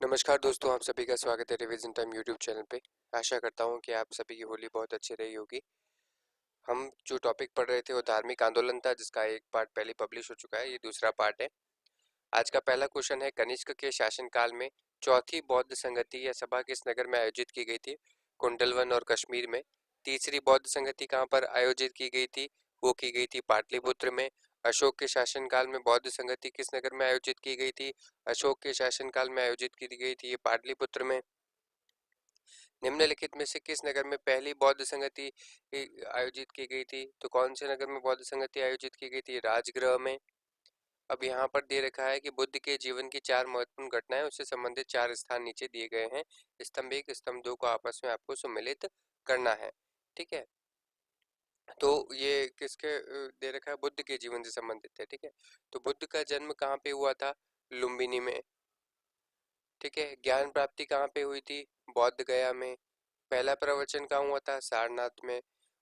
नमस्कार दोस्तों, आप सभी का स्वागत है रिवीजन टाइम यूट्यूब चैनल पे। आशा करता हूँ कि आप सभी की होली बहुत अच्छी रही होगी। हम जो टॉपिक पढ़ रहे थे वो धार्मिक आंदोलन था, जिसका एक पार्ट पहले पब्लिश हो चुका है, ये दूसरा पार्ट है। आज का पहला क्वेश्चन है, कनिष्क के शासनकाल में चौथी बौद्ध संगति या सभा किस नगर में आयोजित की गई थी? कुंडलवन और कश्मीर में। तीसरी बौद्ध संगति कहाँ पर आयोजित की गई थी? वो की गई थी पाटलिपुत्र में। अशोक के शासनकाल में बौद्ध संगति किस नगर में आयोजित की गई थी? अशोक के शासनकाल में आयोजित की गई थी ये पाटलिपुत्र में। निम्नलिखित में से किस नगर में पहली बौद्ध संगति आयोजित की गई थी? तो कौन से नगर में बौद्ध संगति आयोजित की गई थी? राजगृह में। अब यहाँ पर दे रखा है कि बुद्ध के जीवन की 4 महत्वपूर्ण घटनाएं, उससे संबंधित 4 स्थान नीचे दिए गए हैं। स्तंभ 1 स्तंभ 2 को आपस में आपको सम्मिलित करना है। ठीक है, तो ये किसके दे रखा है? बुद्ध के जीवन से संबंधित है। ठीक है, तो बुद्ध का जन्म कहाँ पे हुआ था? लुम्बिनी में। ठीक है, ज्ञान प्राप्ति कहाँ पे हुई थी? बौद्ध गया में। पहला प्रवचन कहाँ हुआ था? सारनाथ में।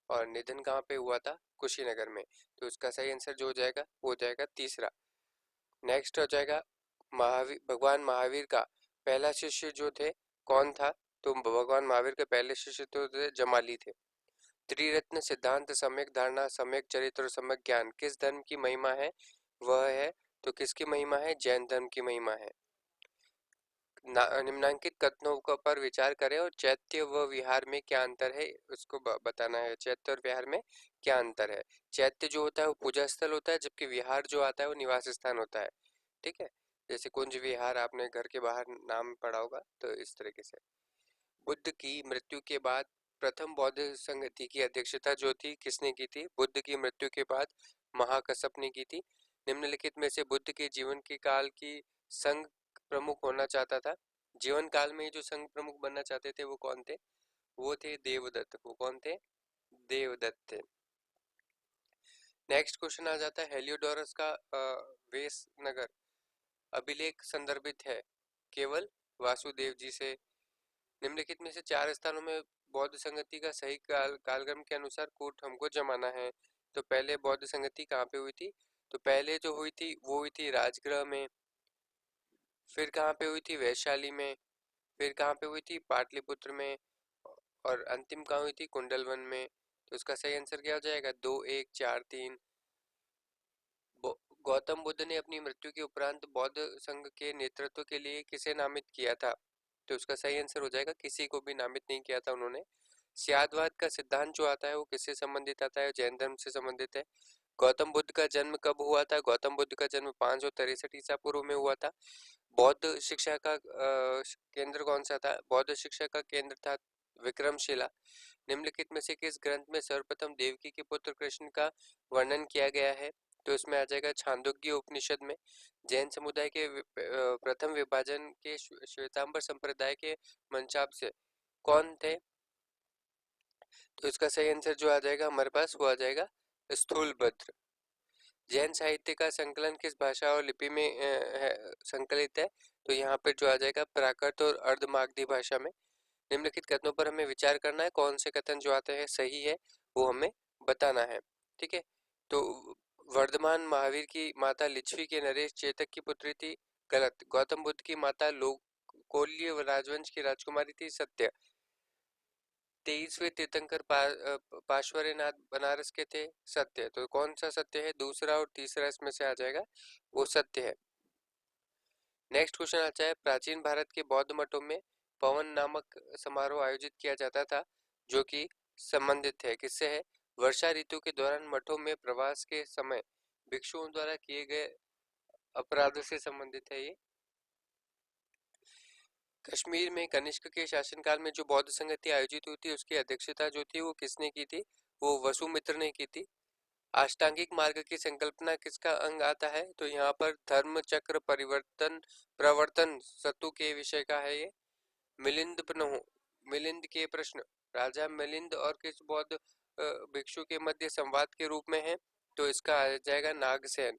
और निधन कहाँ पे हुआ था? कुशीनगर में। तो इसका सही आंसर जो हो जाएगा वो हो जाएगा तीसरा। नेक्स्ट हो जाएगा महावीर, भगवान महावीर का पहला शिष्य जो थे कौन था? तो भगवान महावीर के पहले शिष्य तो थे जमाली थे। त्रिरत्न सिद्धांत, सम्यक धारणा, सम्यक चरित्र और सम्यक ज्ञान किस धर्म की महिमा है? वह है, तो किसकी महिमा है? जैन धर्म की महिमा है। निम्नांकित कथनों पर विचार करें और चैत्य व विहार में क्या अंतर है उसको बताना है। चैत्य और विहार में क्या अंतर है? चैत्य जो होता है वो पूजा स्थल होता है, जबकि विहार जो आता है वो निवास स्थान होता है। ठीक है, जैसे कुंज विहार आपने घर के बाहर नाम पढ़ा होगा, तो इस तरीके से। बुद्ध की मृत्यु के बाद प्रथम बौद्ध संगति की अध्यक्षता जो थी किसने की थी? बुद्ध की मृत्यु के बाद महाकश्यप ने की थी। निम्नलिखित में से बुद्ध के जीवन के काल की संघ प्रमुख होना चाहता था? जीवन काल में जो संघ प्रमुख बनना चाहते थे वो कौन थे? वो थे देवदत्त। वो कौन थे? देवदत्त थे। नेक्स्ट क्वेश्चन आ जाता है, हेलियोडोरस का वेश नगर अभिलेख संदर्भित है केवल वासुदेव जी से। निम्नलिखित में से 4 स्थानों में बौद्ध संगति का सही कालक्रम के अनुसार कूट हमको जमाना है। तो पहले बौद्ध संगति कहाँ पे हुई थी? तो पहले जो हुई थी वो हुई थी राजगृह में। फिर कहाँ पे हुई थी? वैशाली में। फिर कहाँ पे हुई थी? पाटलिपुत्र में। और अंतिम कहाँ हुई थी? कुंडलवन में। तो इसका सही आंसर क्या हो जाएगा? 2 1 4 3। गौतम बुद्ध ने अपनी मृत्यु के उपरांत बौद्ध संघ के नेतृत्व के लिए किसे नामित किया था? तो उसका सही आंसर हो जाएगा किसी को भी नामित नहीं किया था उन्होंने। स्यादवाद का सिद्धांत जो आता है वो किससे संबंधित आता है? जैन धर्म से संबंधित है। गौतम बुद्ध का जन्म कब हुआ था? गौतम बुद्ध का जन्म 563 ईसा पूर्व में हुआ था। बौद्ध शिक्षा का केंद्र कौन सा था? बौद्ध शिक्षा का केंद्र था विक्रमशिला। निम्नलिखित में से किस ग्रंथ में सर्वप्रथम देवकी के पुत्र कृष्ण का वर्णन किया गया है? तो इसमें आ जाएगा छांदोग्य उपनिषद में। जैन समुदाय के प्रथम विभाजन के श्वेतांबर संप्रदाय के मंचाप से कौन थे? तो इसका सही आंसर जो आ जाएगा हमारे पास वो आ जाएगा स्थूलभद्र। जैन साहित्य का संकलन किस भाषा और लिपि में संकलित है? तो यहाँ पर जो आ जाएगा प्राकृत और अर्धमागधी भाषा में। निम्नलिखित कथनों पर हमें विचार करना है, कौन से कथन जो आते हैं सही है वो हमें बताना है। ठीक है, तो वर्धमान महावीर की माता लिच्छवी के नरेश चेतक की पुत्री थी, गलत। गौतम बुद्ध की माता कोल्य राजवंश की राजकुमारी थी, सत्य। 23वें तीर्थंकर पार्श्वनाथ बनारस के थे, सत्य। तो कौन सा सत्य है? दूसरा और तीसरा इसमें से आ जाएगा वो सत्य है। नेक्स्ट क्वेश्चन आता है, प्राचीन भारत के बौद्ध मठों में पवन नामक समारोह आयोजित किया जाता था, जो कि संबंधित है किससे है? वर्षा ऋतु के दौरान मठों में प्रवास के समय भिक्षुओं द्वारा किए गए अपराधों से संबंधित है ये। कश्मीर में कनिष्क के शासनकाल में जो बौद्ध संगति आयोजित हुई थी उसकी अध्यक्षता जो थी वो किसने की थी? वो वसुमित्र ने की थी। अष्टांगिक मार्ग की संकल्पना किसका अंग आता है? तो यहाँ पर धर्म चक्र परिवर्तन प्रवर्तन सत्तु के विषय का है ये। मिलिंद के प्रश्न, राजा मिलिंद और किस बौद्ध भिक्षु के मध्य संवाद के रूप में है? तो इसका आ जाएगा नागसेन।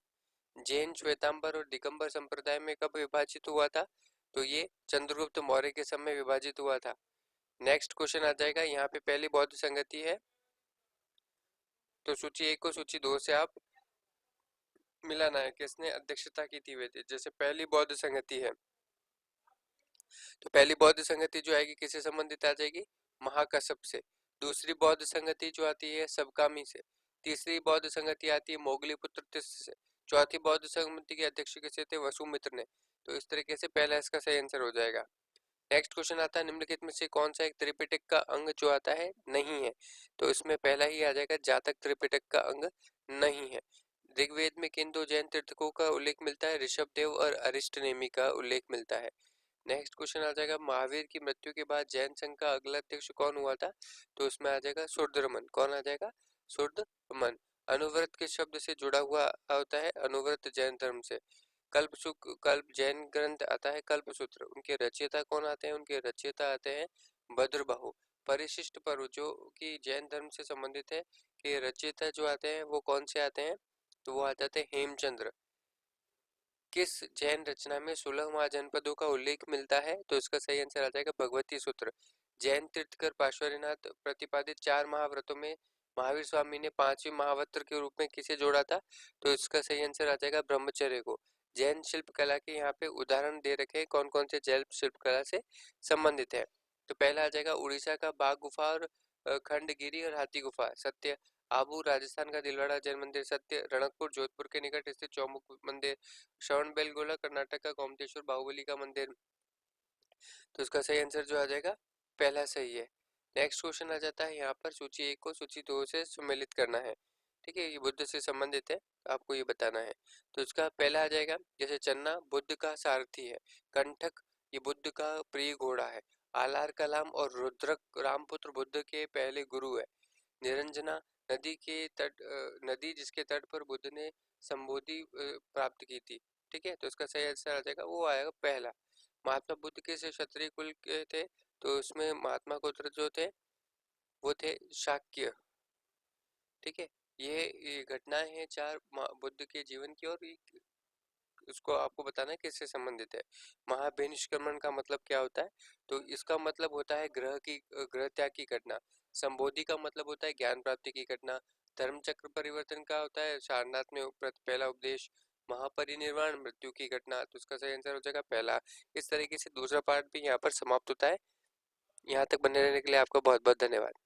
जैन श्वेतांबर और दिगंबर संप्रदाय में कब विभाजित हुआ था? तो ये चंद्रगुप्त मौर्य के समय विभाजित हुआ था। नेक्स्ट क्वेश्चन आ जाएगा, यहाँ पे पहली बौद्ध संगति है तो सूची 1 को सूची 2 से आप मिलाना है, किसने अध्यक्षता की थी वे थे। जैसे पहली बौद्ध संगति है तो पहली बौद्ध संगति जो आएगी किससे संबंधित आ जाएगी, महाकश्यप से। दूसरी बौद्ध संगति जो आती है सबकामी से। तीसरी बौद्ध संगति आती है मोगलीपुत्र तिस्स से। चौथी बौद्ध संगति के अध्यक्ष किसे थे, वसुमित्र ने। तो इस तरीके से पहला इसका सही आंसर हो जाएगा। नेक्स्ट क्वेश्चन आता है निम्नलिखित में से कौन सा एक त्रिपिटक का अंग जो आता है नहीं है। तो इसमें पहला ही आ जाएगा जातक त्रिपिटक का अंग नहीं है। ऋग्वेद में किन दो जैन तीर्थकों का उल्लेख मिलता है, ऋषभदेव और अरिष्टनेमि का उल्लेख मिलता है। नेक्स्ट क्वेश्चन आ जाएगा महावीर की मृत्यु के बाद जैन संघ का अगला अध्यक्ष कौन हुआ था। तो उसमें आ जाएगा शूद्रमन। कौन आ जाएगा, शूद्रमन। अनुव्रत के शब्द से जुड़ा हुआ होता है, अनुव्रत जैन धर्म से। कल्प जैन ग्रंथ आता है कल्पसूत्र, उनके रचयिता कौन आते हैं, उनके रचयिता आते हैं भद्रबाहु। परिशिष्ट पर्व जो कि जैन धर्म से संबंधित है, कि रचयिता जो आते हैं वो कौन से आते हैं, तो वो आ जाते हैं हेमचंद्र। किस जैन रचना में 16 महाजनपदों का उल्लेख मिलता है, तो इसका सही आंसर आ जाएगा भगवती सूत्र। जैन तीर्थकर पार्श्वनाथ प्रतिपादित 4 महाव्रतों में महावीर स्वामी ने 5वें महाव्रत के रूप में किसे जोड़ा था, तो इसका सही आंसर आ जाएगा ब्रह्मचर्य को। जैन शिल्प कला के यहाँ पे उदाहरण दे रखे हैं कौन कौन से जैन शिल्प कला से संबंधित है। तो पहला आ जाएगा उड़ीसा का बाघ गुफा और खंडगिरी और हाथी गुफा सत्य। आबू राजस्थान का दिलवाड़ा जैन मंदिर सत्य। रणकपुर जोधपुर के निकट स्थित चौमुख मंदिर। श्रवण बेलगोला कर्नाटक का गोमतेश्वर बाहुबली का मंदिर। तो इसका सही आंसर जो आ जाएगा पहला सही है। नेक्स्ट क्वेश्चन आ जाता है यहाँ पर सूची 1 को सूची 2 से सम्मिलित करना है। ठीक है, ये बुद्ध से संबंधित है, आपको ये बताना है। तो इसका पहला आ जाएगा जैसे चन्ना बुद्ध का सारथी है। कंठक ये बुद्ध का प्रिय घोड़ा है। आलार कलाम और रुद्रक रामपुत्र बुद्ध के पहले गुरु है। निरंजना नदी के तट नदी जिसके तट पर बुद्ध ने संबोधि प्राप्त की थी। ठीक है, तो इसका सही आंसर आ जाएगा वो आएगा पहला। महात्मा बुद्ध किस क्षत्रिय कुल के थे, तो उसमें महात्मा गोत्र जो थे वो थे शाक्य। ठीक है, ये घटनाएं हैं 4 बुद्ध के जीवन की, और उसको आपको बताना है किससे संबंधित है। महाभिनिष्क्रमण का मतलब क्या होता है, तो इसका मतलब होता है ग्रह त्याग की घटना। संबोधि का मतलब होता है ज्ञान प्राप्ति की घटना। धर्म चक्र परिवर्तन का होता है सारनाथ में पहला उपदेश। महापरिनिर्वाण मृत्यु की घटना, तो उसका सही आंसर हो जाएगा पहला। इस तरीके से दूसरा पार्ट भी यहाँ पर समाप्त होता है। यहाँ तक बने रहने के लिए आपका बहुत बहुत धन्यवाद।